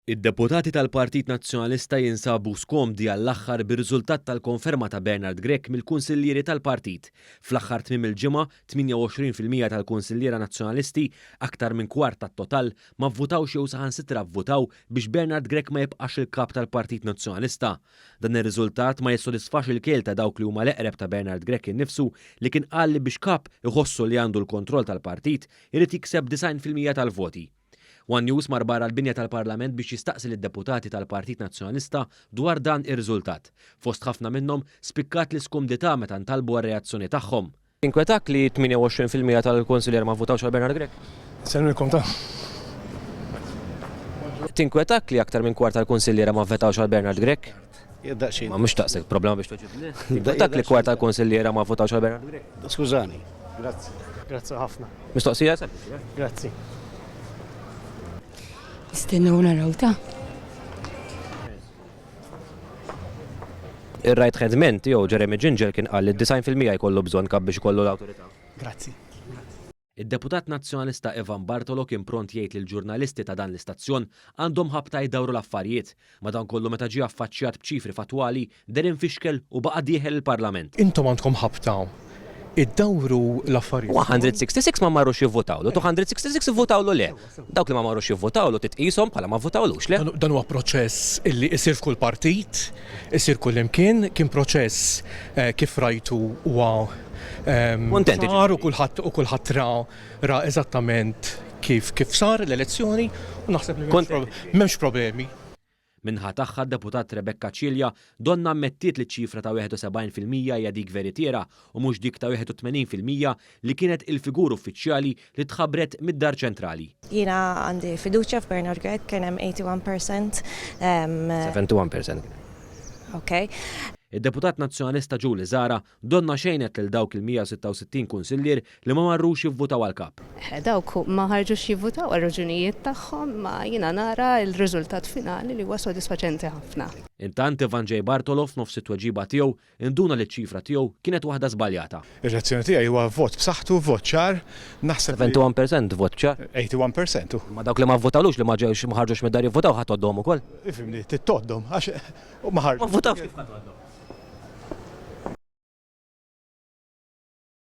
Id-deputati tal-Partit Nazzjonalista jinsabu skomdi għall-aħħar bir-riżultat tal-konferma ta' Bernard Grech mill-kunsillieri tal-partit. Fl-aħħar tmiem il-ġimgħa, 28% tal-kunsilliera nazzjonalisti, aktar minn kwart tat-total, ma vvutawx jew saħansitra vvutaw biex Bernard Grech ma jibqax il-kap tal-Partit Nazzjonalista. Dan ir-riżultat ma jissodisfax il-kiel ta' dawk li huma l-eqreb ta' Bernard Grech innifsu li kien qal li biex kap iħossu li għandu l-kontroll tal-partit irid jikseb 90% tal-voti. One News mar barra l-binja tal-Parlament biex jistaqsi lid-deputati tal-Partit Nazzjonalista dwar dan ir-riżultat. Fost ħafna minnhom spikkat l-iskumdità meta ntalbu għar-reazzjoni tagħhom. Inkwetak li 28% tal-konsiljer ma votawx għal Bernard Grech? Semmilkom ta' Tinkwetak li aktar minn kwart tal-konsiljera ma votawx għal Bernard Grech? jiddaqxin. Ma mhux taqsek problema biex toġibni. Tinkwetak li kwart tal-konsiljera ma votawx għal Bernard Grech? Skużani. Grazzi. Grazzi ħafna. Mistoqsija Grazzi. Istennew naraw ta' Ir-right ħedment jew Jeremy Ginger kien qal li 90% jkollu bżonn kap biex ikollu l-awtorità. Grazzi. Id-deputat nazzjonalista Evan Bartolo kien pront jgħid li l-ġurnalisti ta' dan l-istazzjon għandhom ħabta jdawru l-affarijiet, madankollu meta ġie affaċċjat b'ċifri fatwali der infixkel u baqa' dieħel il-Parlament. Intom għandkom ħabta iddawru l-affarijiet. 166 ma marrux jivvotawlu, 266 votawlu le. Dawk li ma marrux jivvotawlu titqishom bħala ma votawlux le. Dan huwa proċess illi isir f'kull partit, isir kull imkien, kien proċess kif rajtu huwa sar u kulħadd ra eżattament kif sar l-elezzjoni u naħseb li m'hemmx problemi. Minħa tagħha d-deputat Rebecca Cilja donna ammettiet li ċifra ta' 71% hija dik veritiera u mhux dik ta' 81% li kienet il-figur uffiċjali li tħabbret mid-Dar Ċentrali. Jiena għandi fiduċja f'Bernard Grech kien hemm 81%. 71%. Okay. Id-deputat nazzjonalista Ġuli Zara donna xejnet lil dawk il-166 kunsillier li ma marrux jivvutaw għal kap. Dawk ma ħarġux jivvutaw għal raġunijiet tagħhom ma jiena nara l-riżultat finali li huwa sodisfaċenti ħafna. Intant Evan J. Bartolo f'nofs it-tweġiba tiegħu induna li ċ-ċifra tiegħu kienet waħda żbaljata. Ir-reazzjoni tiegħi huwa vot b'saħħtu, vot ċar, naħseb 71% vot ċar. 81%. Ma dawk li ma votawlux li ma ġewx ma ħarġux mid-dar jivvotaw ħadd għoddhom ukoll. Ifhimni, tittoddhom għax ma ħarġu. Ma votawx kif ħadd għoddhom.